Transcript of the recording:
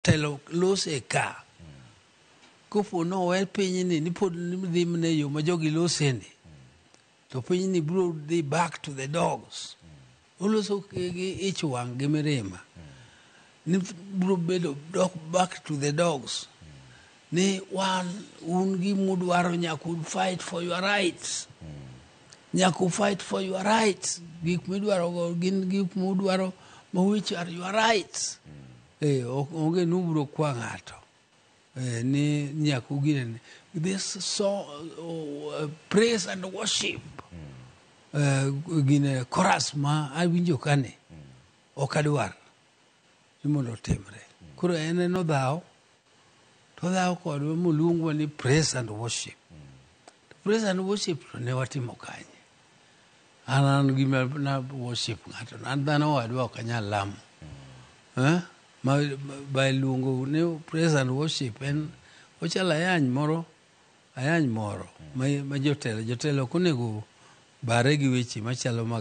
telo lose ka kopo no we piny ni pod dhi mne yo ma jogi lose ni to piny ni bro dhi back to the dogs oloso gi ich wang gi mirima ni bro bedo back to the dogs ni un gi mudwaro nyaku fight for your rights nyaku fight for your rights gik midwaro go gin gik mudwaro which are your rights onge nubro kwa ng'ato ni nyaku gine this song praise and worship gine chorus ma awinjo kane okadwar mondo timre koro ene no dhao kodwa moluongwa ni praise and worship ne watimo kanye an gima na worship ng'ato an dhano wadwa ok anyal lamo by luongo ne praise and worship en ochala ayany moro ma jotelo konego bare gi weche machalo mag